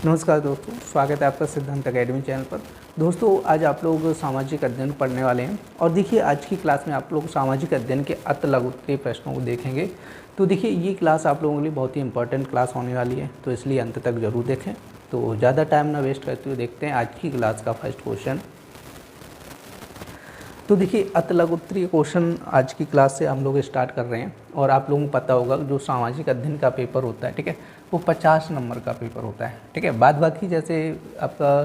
नमस्कार दोस्तों, स्वागत है आपका सिद्धांत अकेडमी चैनल पर। दोस्तों, आज आप लोग सामाजिक अध्ययन पढ़ने वाले हैं और देखिए आज की क्लास में आप लोग सामाजिक अध्ययन के अति लघुत्तरीय प्रश्नों को देखेंगे। तो देखिए ये क्लास आप लोगों के लिए बहुत ही इंपॉर्टेंट क्लास होने वाली है, तो इसलिए अंत तक जरूर देखें। तो ज़्यादा टाइम ना वेस्ट करते हुए देखते हैं आज की क्लास का फर्स्ट क्वेश्चन। तो देखिए अति लघुत्तरीय क्वेश्चन आज की क्लास से हम लोग स्टार्ट कर रहे हैं और आप लोगों को पता होगा जो सामाजिक अध्ययन का पेपर होता है, ठीक है, वो 50 नंबर का पेपर होता है, ठीक है। बाद बाकी जैसे आपका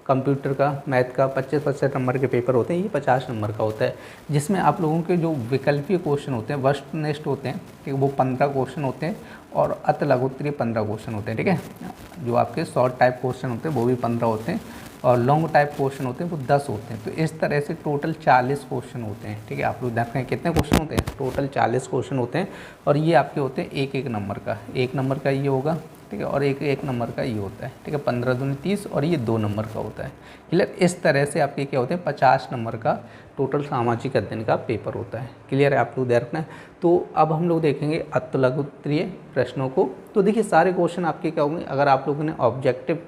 कंप्यूटर का, मैथ का 25-25 नंबर के पेपर होते हैं, ये 50 नंबर का होता है, जिसमें आप लोगों के जो विकल्पीय क्वेश्चन होते हैं, वस्ट नेस्ट होते हैं, ठीक है, वो 15 क्वेश्चन होते हैं और अति लघुत्तरीय 15 क्वेश्चन होते हैं, ठीक है। जो आपके शॉर्ट टाइप क्वेश्चन होते हैं वो भी 15 होते हैं और लॉन्ग टाइप क्वेश्चन होते हैं वो 10 होते हैं। तो इस तरह से टोटल 40 क्वेश्चन होते हैं, ठीक है। आप लोग देखते हैं कितने क्वेश्चन होते हैं, टोटल 40 क्वेश्चन होते हैं और ये आपके होते हैं एक नंबर का, 1 नंबर का ये होगा, ठीक है, और एक नंबर का ये होता है, ठीक है। 15 दूनी 30 और ये 2 नंबर का होता है, क्लियर। इस तरह से आपके क्या होते हैं 50 नंबर का टोटल सामाजिक अध्ययन का पेपर होता है, क्लियर है, आप लोग ध्यान रखना है। तो अब हम लोग देखेंगे अति लघुत्तरीय प्रश्नों को। तो देखिए सारे क्वेश्चन आपके क्या होंगे, अगर आप लोगों ने ऑब्जेक्टिव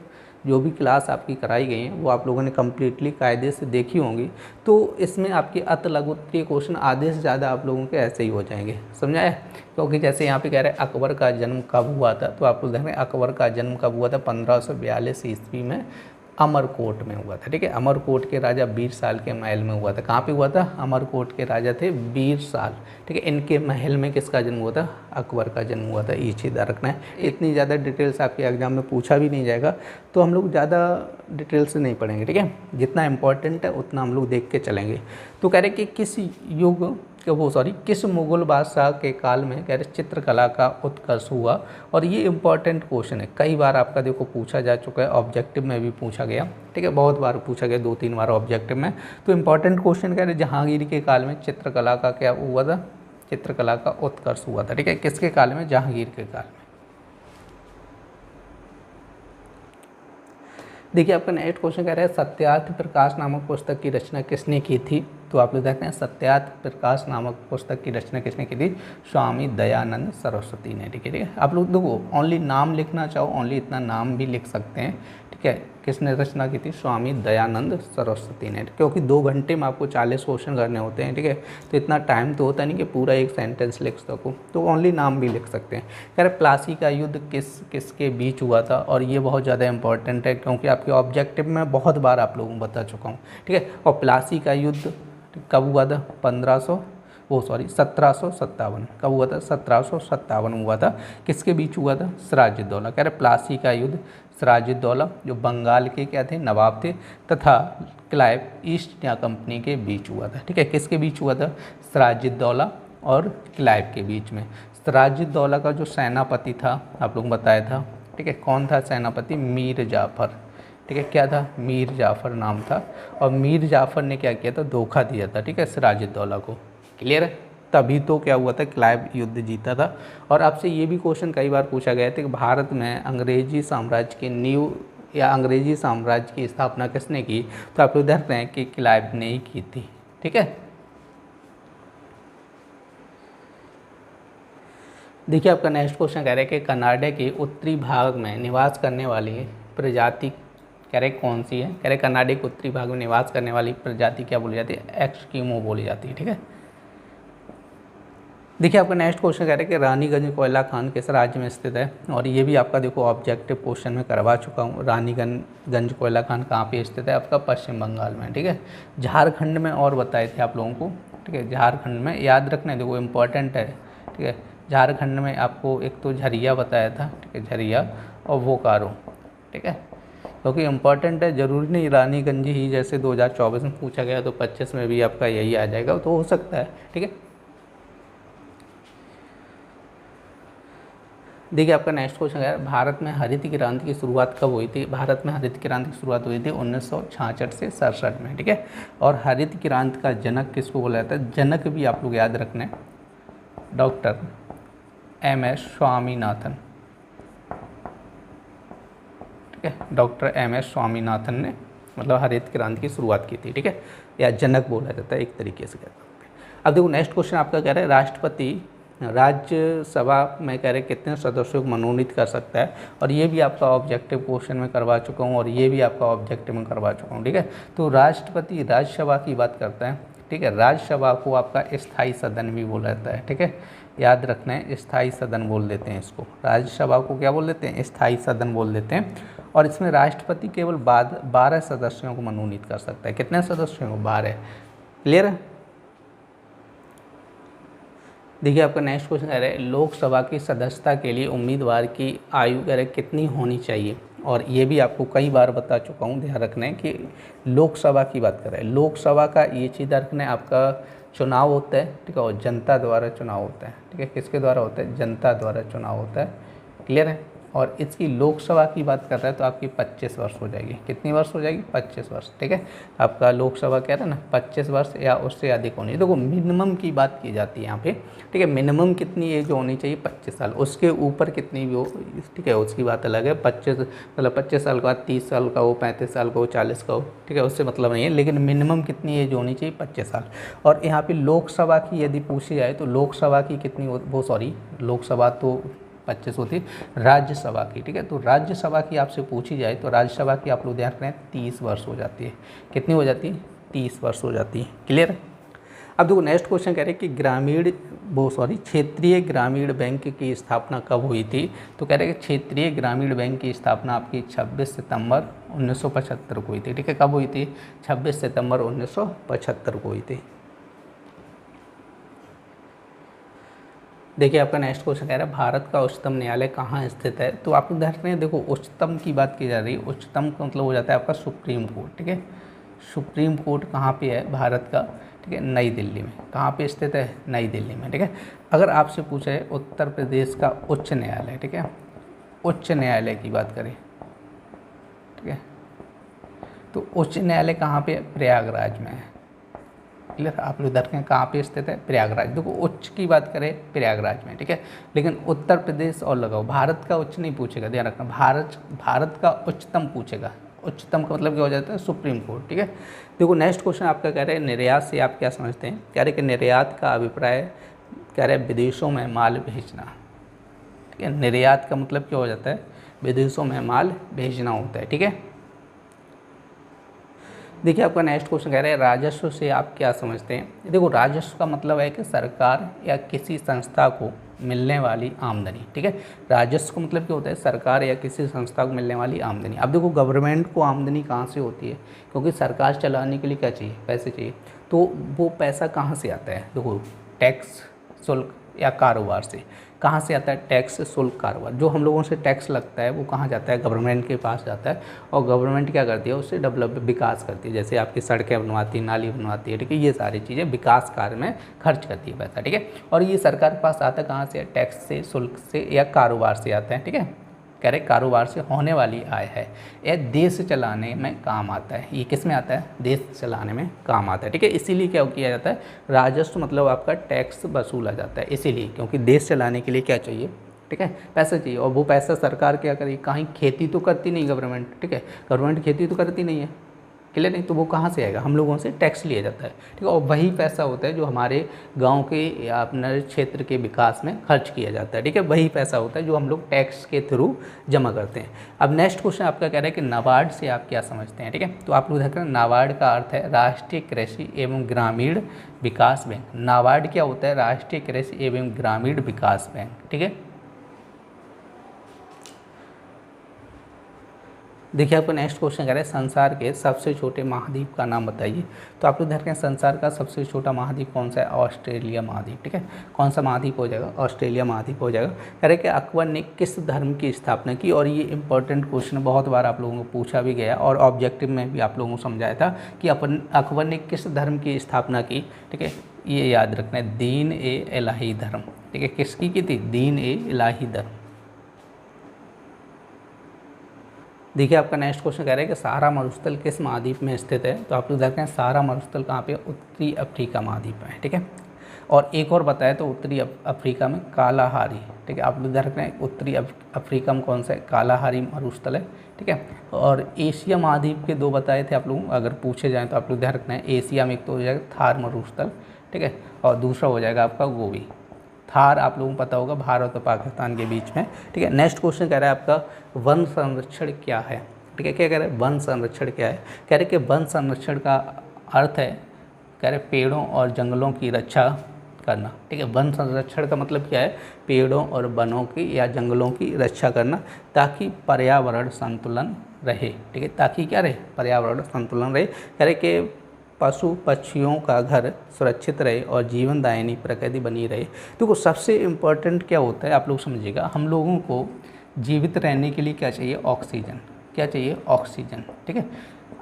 जो भी क्लास आपकी कराई गई है वो आप लोगों ने कम्प्लीटली कायदे से देखी होंगी, तो इसमें आपके अति लघुत्तरीय क्वेश्चन आधे से ज़्यादा आप लोगों के ऐसे ही हो जाएंगे, समझा है। क्योंकि जैसे यहाँ पे कह रहे हैं अकबर का जन्म कब हुआ था, तो आप लोग देख रहे हैं अकबर का जन्म कब हुआ था, 1542 ईस्वी में अमरकोट में हुआ था, ठीक है। अमरकोट के राजा बीरसाल के महल में हुआ था। कहाँ पे हुआ था, अमरकोट के राजा थे बीरसाल, ठीक है, इनके महल में किसका जन्म हुआ था, अकबर का जन्म हुआ था। ये चीज़ रखना है, इतनी ज़्यादा डिटेल्स आपके एग्जाम में पूछा भी नहीं जाएगा, तो हम लोग ज़्यादा डिटेल से नहीं पढ़ेंगे, ठीक है। जितना इंपॉर्टेंट है उतना हम लोग देख के चलेंगे। तो कह रहे कि किस मुगल बादशाह के काल में कह रहे चित्रकला का उत्कर्ष हुआ। और ये इंपॉर्टेंट क्वेश्चन है, कई बार आपका देखो पूछा जा चुका है, ऑब्जेक्टिव में भी पूछा गया, ठीक है, बहुत बार पूछा गया, 2-3 बार ऑब्जेक्टिव में। तो इंपॉर्टेंट क्वेश्चन कह रहे जहांगीर के काल में चित्रकला का क्या हुआ था, चित्रकला का उत्कर्ष हुआ था, ठीक है। किसके काल में, जहांगीर के काल में। देखिए आपका नेक्स्ट क्वेश्चन कह रहा है सत्यार्थ प्रकाश नामक पुस्तक की रचना किसने की थी। तो आप लोग देखते हैं सत्यार्थ प्रकाश नामक पुस्तक की रचना किसने की थी, स्वामी दयानंद सरस्वती ने, ठीक है। आप लोग देखो ओनली नाम लिखना चाहो ओनली इतना नाम भी लिख सकते हैं, ठीक है। किसने रचना की थी, स्वामी दयानंद सरस्वती ने, क्योंकि 2 घंटे में आपको 40 क्वेश्चन करने होते हैं, ठीक है। तो इतना टाइम तो होता नहीं कि पूरा एक सेंटेंस लिख सको, तो ओनली नाम भी लिख सकते हैं। कह रहे प्लासी का युद्ध किसके बीच हुआ था, और ये बहुत ज़्यादा इंपॉर्टेंट है क्योंकि आपके ऑब्जेक्टिव में बहुत बार आप लोगों को बता चुका हूँ, ठीक है। और प्लासी का युद्ध कब हुआ था, 1757 कब हुआ था, 1757 हुआ था। किसके बीच हुआ था, सिराजुद्दौला। कह रहे प्लासी का युद्ध सिराजुद्दौला जो बंगाल के क्या थे, नवाब थे, तथा क्लाइव ईस्ट इंडिया कंपनी के बीच हुआ था, ठीक है। किसके बीच हुआ था, सिराजुद्दौला और क्लाइव के बीच में। सिराजुद्दौला का जो सेनापति था आप लोगों को बताया था, ठीक है, कौन था सेनापति, मीर जाफ़र, ठीक है। क्या था, मीर जाफ़र नाम था। और मीर जाफ़र ने क्या किया था, धोखा दिया था, ठीक है, सिराजुद्दौला को, क्लियर है। तभी तो क्या हुआ था, क्लाइव युद्ध जीता था। और आपसे ये भी क्वेश्चन कई बार पूछा गया था कि भारत में अंग्रेजी साम्राज्य की नींव या अंग्रेजी साम्राज्य की स्थापना किसने की। तो आप लोग देखते हैं कि क्लाइव ने ही की थी, ठीक है। देखिए आपका नेक्स्ट क्वेश्चन कह रहे हैं कि कनाडा के उत्तरी भाग में निवास करने वाली प्रजाति कह रहे कौन सी है। कह रहे कनाडा के उत्तरी भाग में निवास करने वाली प्रजाति क्या बोली जाती है, एस्किमो बोली जाती है, ठीक है। देखिए आपका नेक्स्ट क्वेश्चन कह रहे हैं कि रानीगंज कोयला खान किस राज्य में स्थित है। और ये भी आपका देखो ऑब्जेक्टिव क्वेश्चन में करवा चुका हूँ। रानीगंज कोयला खान कहाँ पे स्थित है, आपका पश्चिम बंगाल में, ठीक है। झारखंड में और बताए थे आप लोगों को, ठीक है, झारखंड में याद रखना है, देखो इंपॉर्टेंट है, ठीक है। झारखंड में आपको एक तो झरिया बताया था, ठीक है, झरिया और बोकारो, ठीक है, क्योंकि इम्पॉर्टेंट है, ज़रूरी नहीं रानीगंज ही जैसे 2024 में पूछा गया तो 25 में भी आपका यही आ जाएगा, तो हो सकता है, ठीक है। देखिए आपका नेक्स्ट क्वेश्चन है भारत में हरित क्रांति की शुरुआत कब हुई थी। भारत में हरित क्रांति की शुरुआत हुई थी 1966 से 67 में, ठीक है। और हरित क्रांति का जनक किसको बोला जाता है, जनक भी आप लोग याद रखना है, डॉक्टर M.S. स्वामीनाथन, ठीक है। Doctor M.S. स्वामीनाथन ने मतलब हरित क्रांति की शुरुआत की थी, ठीक है, या जनक बोला जाता है एक तरीके से कहते हैं। अब देखो नेक्स्ट क्वेश्चन आपका कह रहा है राष्ट्रपति राज्यसभा में कह रहे कितने सदस्यों को मनोनीत कर सकता है, और ये भी आपका ऑब्जेक्टिव क्वेश्चन में करवा चुका हूँ, और ये भी आपका ऑब्जेक्टिव में करवा चुका हूँ, ठीक है। तो राष्ट्रपति राज्यसभा की बात करता है, ठीक है। राज्यसभा को आपका स्थायी सदन भी बोला जाता है, ठीक है, याद रखना है, स्थायी सदन बोल देते हैं इसको। राज्यसभा को क्या बोल देते हैं? स्थायी सदन बोल देते हैं। और इसमें राष्ट्रपति केवल 12 सदस्यों को मनोनीत कर सकता है। कितने सदस्यों को? 12। क्लियर है? देखिए आपका नेक्स्ट क्वेश्चन कह रहे हैं लोकसभा की सदस्यता के लिए उम्मीदवार की आयु कह रहे कितनी होनी चाहिए, और ये भी आपको कई बार बता चुका हूँ, ध्यान रखना है कि लोकसभा की बात कर रहे हैं। लोकसभा का ये चीज़ रखना है, आपका चुनाव होता है, ठीक है, और जनता द्वारा चुनाव होता है, ठीक है। किसके द्वारा होता है? जनता द्वारा चुनाव होता है। क्लियर है? और इसकी लोकसभा की बात कर रहा है तो आपकी 25 वर्ष हो जाएगी। कितनी वर्ष हो जाएगी? 25 वर्ष, ठीक है। आपका लोकसभा कह रहा है ना 25 वर्ष या उससे अधिक होनी है। देखो मिनिमम की बात की जाती है यहाँ पे, ठीक है। मिनिमम कितनी एज होनी चाहिए? 25 साल। उसके ऊपर कितनी भी हो, ठीक है, उसकी बात अलग है। 25 मतलब 25 साल का, 30 साल का हो, 35 साल का हो, 40 का हो, ठीक है, उससे मतलब नहीं है, लेकिन मिनिमम कितनी एज होनी चाहिए? 25 साल। और यहाँ पे लोकसभा की यदि पूछी जाए तो लोकसभा की कितनी लोकसभा तो 25 होती, राज्यसभा की, ठीक है। तो राज्यसभा की आपसे पूछी जाए तो राज्यसभा की आप लोग ध्यान रखें 30 वर्ष हो जाती है। कितनी हो जाती है? 30 वर्ष हो जाती है। क्लियर है? अब देखो नेक्स्ट क्वेश्चन कह रहे हैं कि क्षेत्रीय ग्रामीण बैंक की स्थापना कब हुई थी? तो कह रहे हैं कि क्षेत्रीय ग्रामीण बैंक की स्थापना आपकी 26 सितंबर 1975 को हुई थी, ठीक है। कब हुई थी? 26 सितंबर 1975 को हुई थी। देखिए आपका नेक्स्ट क्वेश्चन कह रहा है भारत का उच्चतम न्यायालय कहाँ स्थित है? तो आप ध्यान रखें, देखो उच्चतम की बात की जा रही है। उच्चतम का मतलब हो जाता है आपका सुप्रीम कोर्ट, ठीक है। सुप्रीम कोर्ट कहाँ पे है भारत का? ठीक है, नई दिल्ली में। कहाँ पे स्थित है? नई दिल्ली में, ठीक है। अगर आपसे पूछा है उत्तर प्रदेश का उच्च न्यायालय, ठीक है, उच्च न्यायालय की बात करें, ठीक है, तो उच्च न्यायालय कहाँ पे? प्रयागराज में है। क्लियर? आप लोग देखें कहाँ पे स्थित है? प्रयागराज। देखो उच्च की बात करें प्रयागराज में, ठीक है, लेकिन उत्तर प्रदेश और लगाओ, भारत का उच्च नहीं पूछेगा, ध्यान रखना। भारत का उच्चतम पूछेगा। उच्चतम का मतलब क्या हो जाता है? सुप्रीम कोर्ट, ठीक है। देखो नेक्स्ट क्वेश्चन आपका कह रहे हैं निर्यात से आप क्या समझते हैं? कह रहे कि निर्यात का अभिप्राय कह रहे हैं विदेशों में माल भेजना, ठीक है। निर्यात का मतलब क्या हो जाता है? विदेशों में माल भेजना होता है, ठीक है। देखिए आपका नेक्स्ट क्वेश्चन कह रहे हैं राजस्व से आप क्या समझते हैं? देखो राजस्व का मतलब है कि सरकार या किसी संस्था को मिलने वाली आमदनी, ठीक है। राजस्व का मतलब क्या होता है? सरकार या किसी संस्था को मिलने वाली आमदनी। अब देखो गवर्नमेंट को आमदनी कहाँ से होती है? क्योंकि सरकार चलाने के लिए क्या चाहिए? पैसे चाहिए। तो वो पैसा कहाँ से आता है? देखो टैक्स, शुल्क या कारोबार से। कहाँ से आता है? टैक्स, शुल्क, कारोबार। जो हम लोगों से टैक्स लगता है वो कहाँ जाता है? गवर्नमेंट के पास जाता है, और गवर्नमेंट क्या करती है? उससे विकास करती है। जैसे आपकी सड़कें बनवाती है, नाली बनवाती है, ठीक है, ये सारी चीज़ें विकास कार्य में खर्च करती है पैसा, ठीक है। और ये सरकार के पास आता है कहाँ से? टैक्स से, शुल्क से या कारोबार से आता है, ठीक है। कह रहे कारोबार से होने वाली आय है, यह देश चलाने में काम आता है। ये किस में आता है? देश चलाने में काम आता है, ठीक है। इसीलिए क्या किया जाता है? राजस्व मतलब आपका टैक्स वसूला जाता है, इसीलिए, क्योंकि देश चलाने के लिए क्या चाहिए? ठीक है, पैसा चाहिए। और वो पैसा सरकार क्या करेगी? कहीं खेती तो करती नहीं गवर्नमेंट, ठीक है, गवर्नमेंट खेती तो करती नहीं है, क्लियर नहीं, तो वो कहाँ से आएगा? हम लोगों से टैक्स लिया जाता है, ठीक है। और वही पैसा होता है जो हमारे गांव के या अपने क्षेत्र के विकास में खर्च किया जाता है, ठीक है। वही पैसा होता है जो हम लोग टैक्स के थ्रू जमा करते हैं। अब नेक्स्ट क्वेश्चन आपका कह रहा है कि नाबार्ड से आप क्या समझते हैं, ठीक है। तो आप लोग देख रहे हैं नाबार्ड का अर्थ है राष्ट्रीय कृषि एवं ग्रामीण विकास बैंक। नाबार्ड क्या होता है? राष्ट्रीय कृषि एवं ग्रामीण विकास बैंक, ठीक है। देखिए आपको नेक्स्ट क्वेश्चन कह रहे हैं संसार के सबसे छोटे महाद्वीप का नाम बताइए। तो आप लोग देख रहे हैं संसार का सबसे छोटा महाद्वीप कौन सा है? ऑस्ट्रेलिया महाद्वीप, ठीक है। कौन सा महाद्वीप हो जाएगा? ऑस्ट्रेलिया महाद्वीप हो जाएगा। कह रहे कि अकबर ने किस धर्म की स्थापना की? और ये इंपॉर्टेंट क्वेश्चन बहुत बार आप लोगों को पूछा भी गया और ऑब्जेक्टिव में भी आप लोगों को समझाया था कि अकबर ने किस धर्म की स्थापना की, ठीक है। ये याद रखना है, दीन ए इलाही धर्म, ठीक है। किसकी की थी? दीन ए इलाही धर्म। देखिए आपका नेक्स्ट क्वेश्चन कह रहा है कि सहारा मरुस्थल किस महाद्वीप में स्थित है? तो आप लोग देखते हैं सहारा मरुस्थल कहाँ पे? उत्तरी अफ्रीका महाद्वीप में, ठीक है। और एक और बताया तो उत्तरी अफ्रीका में कालाहारी, ठीक है। आप लोग देख रहे हैं उत्तरी अफ्रीका में कौन सा है? कालाहारी मरुस्थल है, ठीक है। और एशिया महाद्वीप के दो बताए थे आप लोग, अगर पूछे जाएँ तो आप लोग ध्यान रखना है। एशिया में एक तो हो जाएगा थार मरुस्थल, ठीक है, और दूसरा हो जाएगा आपका गोबी, थार आप लोगों को पता होगा भारत और पाकिस्तान के बीच में, ठीक है। नेक्स्ट क्वेश्चन कह रहा है आपका वन संरक्षण क्या है, ठीक है। क्या कह रहा है, वन संरक्षण क्या है, कह रहे कि वन संरक्षण का अर्थ है, कह रहे पेड़ों और जंगलों की रक्षा करना, ठीक है। वन संरक्षण का मतलब क्या है, पेड़ों और वनों की या जंगलों की रक्षा करना ताकि पर्यावरण संतुलन रहे, ठीक है। ताकि क्या रहे, पर्यावरण संतुलन रहे। कह रहे कि पशु पक्षियों का घर सुरक्षित रहे और जीवनदायिनी प्रकृति बनी रहे। देखो सबसे इम्पोर्टेंट क्या होता है आप लोग समझिएगा, हम लोगों को जीवित रहने के लिए क्या चाहिए, ऑक्सीजन, क्या चाहिए, ऑक्सीजन, ठीक है।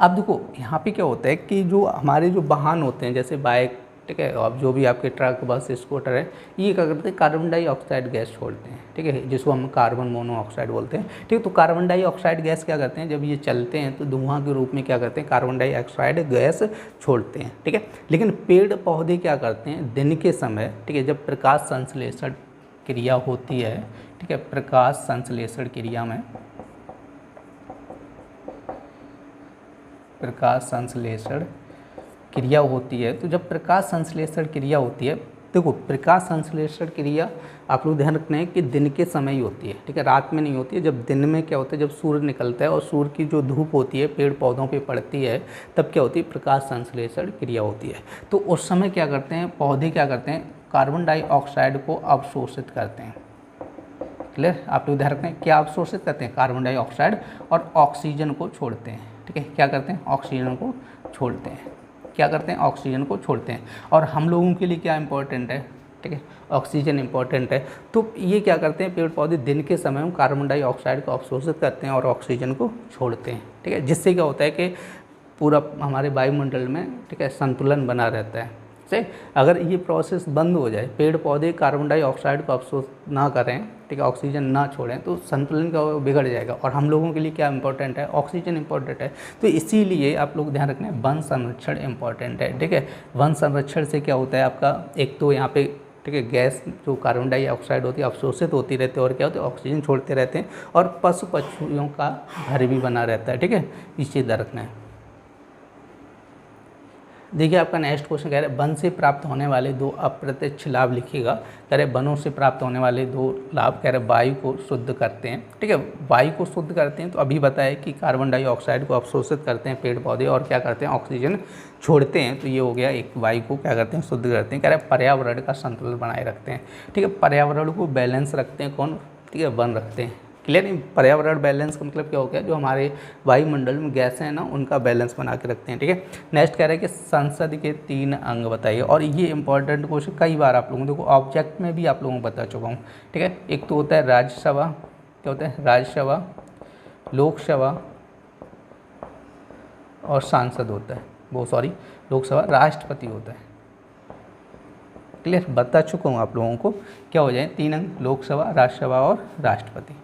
अब देखो यहाँ पे क्या होता है कि जो हमारे जो वाहन होते हैं जैसे बाइक, ठीक है, और जो भी आपके ट्रक बस स्कूटर है, ये क्या करते हैं, कार्बन डाइऑक्साइड गैस छोड़ते हैं, ठीक है, जिसको हम कार्बन मोनोऑक्साइड बोलते हैं, ठीक है। तो कार्बन डाइऑक्साइड गैस क्या करते हैं, जब ये चलते हैं तो धुआं के रूप में क्या करते हैं, कार्बन डाइऑक्साइड गैस छोड़ते हैं, ठीक है। लेकिन पेड़ पौधे क्या करते हैं, दिन के समय, ठीक है, जब प्रकाश संश्लेषण क्रिया होती है, ठीक है, प्रकाश संश्लेषण क्रिया में, प्रकाश संश्लेषण क्रिया होती है, तो जब प्रकाश संश्लेषण क्रिया होती है, देखो प्रकाश संश्लेषण क्रिया आप लोग ध्यान रखना है कि दिन के समय ही होती है, ठीक है, रात में नहीं होती है। जब दिन में क्या होता है, जब सूर्य निकलता है और सूर्य की जो धूप होती है पेड़ पौधों पे पड़ती है, तब क्या होती है, प्रकाश संश्लेषण क्रिया होती है। तो उस समय क्या करते हैं पौधे, क्या करते हैं, कार्बन डाइऑक्साइड को अवशोषित करते हैं। क्लियर, आप लोग ध्यान रखते हैं क्या अवशोषित करते हैं, कार्बन डाइऑक्साइड, और ऑक्सीजन को छोड़ते हैं, ठीक है। क्या करते हैं, ऑक्सीजन को छोड़ते हैं, क्या करते हैं, ऑक्सीजन को छोड़ते हैं। और हम लोगों के लिए क्या इंपॉर्टेंट है, ठीक है, ऑक्सीजन इंपॉर्टेंट है। तो ये क्या करते हैं, पेड़ पौधे दिन के समय में कार्बन डाइऑक्साइड को अवशोषित करते हैं और ऑक्सीजन को छोड़ते हैं, ठीक है। जिससे क्या होता है कि पूरा हमारे वायुमंडल में, ठीक है, संतुलन बना रहता है। सही, अगर ये प्रोसेस बंद हो जाए, पेड़ पौधे कार्बन डाइऑक्साइड को अवशोष ना करें, ठीक है, ऑक्सीजन ना छोड़ें, तो संतुलन का बिगड़ जाएगा। और हम लोगों के लिए क्या इंपॉर्टेंट है, ऑक्सीजन इंपॉर्टेंट है। तो इसीलिए आप लोग ध्यान रखना है वन संरक्षण इंपॉर्टेंट है, ठीक है। वन संरक्षण से क्या होता है आपका, एक तो यहाँ पे, ठीक है, गैस जो कार्बन डाइऑक्साइड होती है अवशोषित होती रहती है, और क्या होता है, ऑक्सीजन छोड़ते रहते हैं, और पशु पक्षियों का घर भी बना रहता है, ठीक है। इस चीज़ का रखना है। देखिए आपका नेक्स्ट क्वेश्चन कह रहे हैं वन से प्राप्त होने वाले दो अप्रत्यक्ष लाभ लिखिएगा। कह रहे वनों से प्राप्त होने वाले दो लाभ, कह रहे वायु को शुद्ध करते हैं, ठीक है। वायु को शुद्ध करते हैं तो अभी बताया कि कार्बन डाइऑक्साइड को अवशोषित करते हैं पेड़ पौधे, और क्या करते हैं, ऑक्सीजन छोड़ते हैं। तो ये हो गया एक, वायु को क्या करते हैं, शुद्ध करते हैं। कह रहे पर्यावरण का संतुलन बनाए रखते हैं, ठीक है। पर्यावरण को बैलेंस रखते हैं कौन, ठीक है, वन रखते हैं। क्लियर नहीं, पर्यावरण बैलेंस का मतलब क्या हो गया, जो हमारे वायुमंडल में गैसें हैं ना, उनका बैलेंस बना के रखते हैं, ठीक है। नेक्स्ट कह रहे हैं कि संसद के 3 अंग बताइए। और ये इंपॉर्टेंट क्वेश्चन कई बार आप लोगों को, देखो ऑब्जेक्ट में भी आप लोगों को बता चुका हूँ, ठीक है। एक तो होता है राज्यसभा, क्या होता है, राज्यसभा, लोकसभा और सांसद होता है, वो सॉरी लोकसभा, राष्ट्रपति होता है। क्लियर, बता चुका हूँ आप लोगों को, क्या हो जाए 3 अंग, लोकसभा, राज्यसभा और राष्ट्रपति।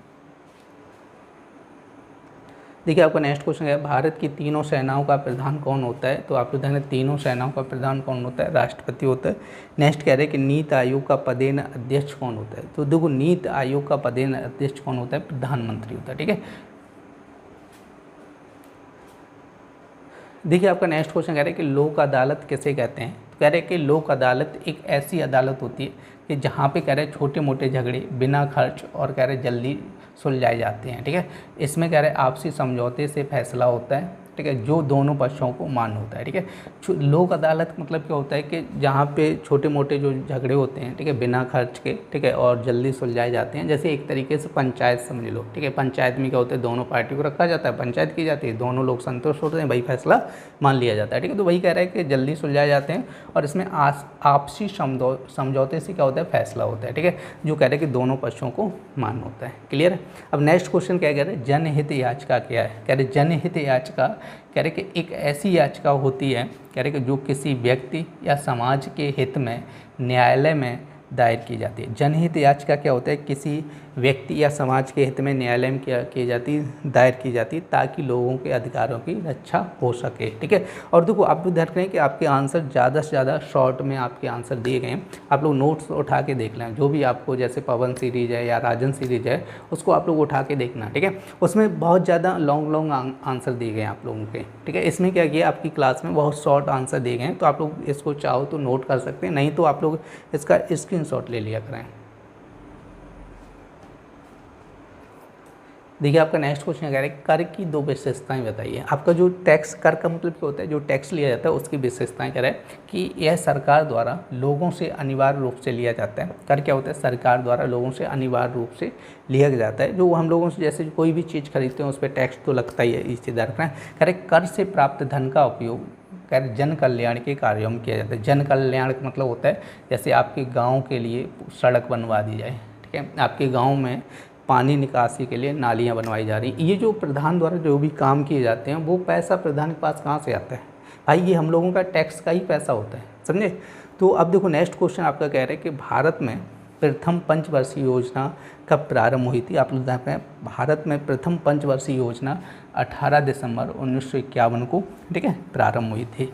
देखिए आपका नेक्स्ट क्वेश्चन है भारत की तीनों सेनाओं का प्रधान कौन होता है। तो आप लोग देखें तीनों सेनाओं का प्रधान कौन होता है, राष्ट्रपति होता है। नेक्स्ट कह रहे हैं कि नीति आयोग का पदेन अध्यक्ष कौन होता है। तो देखो नीति आयोग का पदेन अध्यक्ष कौन होता है, प्रधानमंत्री होता है, ठीक है। देखिए आपका नेक्स्ट क्वेश्चन कह रहे हैं कि लोक अदालत किसे कहते हैं। तो कह रहे हैं कि लोक अदालत एक ऐसी अदालत होती है कि जहाँ पे कह रहे हैं छोटे मोटे झगड़े बिना खर्च और कह रहे जल्दी सुलझाए जाते हैं, ठीक है। इसमें कह रहे आपसी समझौते से फैसला होता है, ठीक है, जो दोनों पक्षों को मान्य होता है, ठीक है। लोक अदालत मतलब क्या होता है कि जहाँ पे छोटे मोटे जो झगड़े होते हैं, ठीक है, बिना खर्च के, ठीक है, और जल्दी सुलझाए जाते हैं। जैसे एक तरीके से पंचायत समझ लो, ठीक है। पंचायत में क्या होता है, दोनों पार्टी को रखा जाता है, पंचायत की जाती है, दोनों लोग संतुष्ट होते हैं, वही फैसला मान लिया जाता है, ठीक है। तो वही कह रहा है कि जल्दी सुलझाए जाते हैं, और इसमें आपसी समझौते से क्या होता है, फैसला होता है, ठीक है, जो कह रहे हैं कि दोनों पक्षों को मान्य होता है। क्लियर है। अब नेक्स्ट क्वेश्चन क्या कह रहे हैं, जनहित याचिका क्या है। कह रहे जनहित याचिका, कह रहे कि एक ऐसी याचिका होती है, कह रहे कि जो किसी व्यक्ति या समाज के हित में न्यायालय में दायर की जाती है। जनहित याचिका क्या होता है, किसी व्यक्ति या समाज के हित में न्यायालय में दायर की जाती ताकि लोगों के अधिकारों की रक्षा हो सके। ठीक है, और देखो आप भी ध्यान करें कि आपके आंसर ज़्यादा से ज़्यादा शॉर्ट में आपके आंसर दिए गए हैं। आप लोग नोट्स उठा के देख लें, जो भी आपको जैसे पवन सीरीज है या राजन सीरीज है उसको आप लोग उठा के देखना। ठीक है, उसमें बहुत ज़्यादा लॉन्ग आंसर दिए गए हैं आप लोगों के। ठीक है, इसमें क्या किया आपकी क्लास में बहुत शॉर्ट आंसर दिए गए हैं, तो आप लोग इसको चाहो तो नोट कर सकते हैं, नहीं तो आप लोग इसका स्क्रीनशॉट ले लिया करें। देखिए आपका नेक्स्ट क्वेश्चन कह रहा है कर की दो विशेषताएं बताइए। आपका जो टैक्स कर का मतलब क्या होता है, जो टैक्स लिया जाता है उसकी विशेषताएं कह रहा है कि यह सरकार द्वारा लोगों से अनिवार्य रूप से लिया जाता है। कर क्या होता है, सरकार द्वारा लोगों से अनिवार्य रूप से लिया जाता है। जो हम लोगों से जैसे कोई भी चीज़ खरीदते हैं उस पर टैक्स तो लगता ही है, इस चीज़ रखना है। कह रहे कर से प्राप्त धन का उपयोग कह रहे जन कल्याण के कार्यों में किया जाता है। जन कल्याण का मतलब होता है जैसे आपके गाँव के लिए सड़क बनवा दी जाए। ठीक है, आपके गाँव में पानी निकासी के लिए नालियाँ बनवाई जा रही। ये जो प्रधान द्वारा जो भी काम किए जाते हैं वो पैसा प्रधान के पास कहाँ से आता है भाई, ये हम लोगों का टैक्स का ही पैसा होता है, समझे। तो अब देखो नेक्स्ट क्वेश्चन आपका कह रहे हैं कि भारत में प्रथम पंचवर्षीय योजना कब प्रारंभ हुई थी। आप लोग जानते हैं भारत में प्रथम पंचवर्षीय योजना 18 दिसंबर 1951 को, ठीक है, प्रारंभ हुई थी।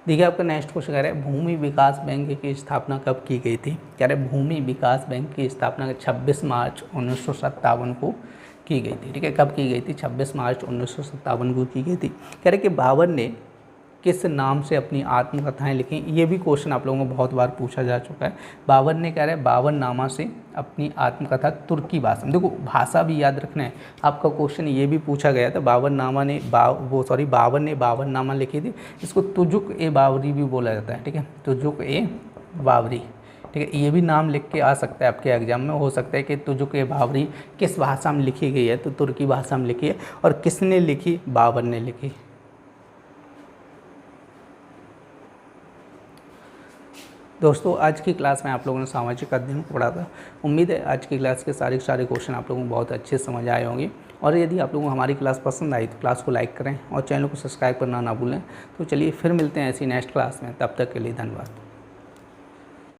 देखिए आपका नेक्स्ट क्वेश्चन कह रहे हैं भूमि विकास बैंक की स्थापना कब की गई थी। कह रहे भूमि विकास बैंक की स्थापना 26 मार्च 1957 को की गई थी। ठीक है, कब की गई थी, 26 मार्च 1957 को की गई थी। कह रहे कि बाबर ने किस नाम से अपनी आत्मकथाएं लिखी। ये भी क्वेश्चन आप लोगों को बहुत बार पूछा जा चुका है। बाबर ने कह रहे हैं बाबरनामा से अपनी आत्मकथा तुर्की भाषा में, देखो भाषा भी याद रखना है। आपका क्वेश्चन ये भी पूछा गया था, बाबरनामा ने बाबर ने बाबरनामा लिखी थी। इसको तुजुक ए बाबरी भी बोला जाता है। ठीक है, तुजुक ए बाबरी। ठीक है, ये भी नाम लिख के आ सकता है आपके एग्जाम में, हो सकता है कि तुजुक ए बाबरी किस भाषा में लिखी गई है, तो तुर्की भाषा में लिखी है। और किसने लिखी, बाबर ने लिखी। दोस्तों आज की क्लास में आप लोगों ने सामाजिक अध्ययन को पढ़ा था। उम्मीद है आज की क्लास के सारे क्वेश्चन आप लोगों को बहुत अच्छे समझ आए होंगे। और यदि आप लोगों को हमारी क्लास पसंद आई तो क्लास को लाइक करें और चैनल को सब्सक्राइब करना ना भूलें। तो चलिए फिर मिलते हैं ऐसी नेक्स्ट क्लास में, तब तक के लिए धन्यवाद।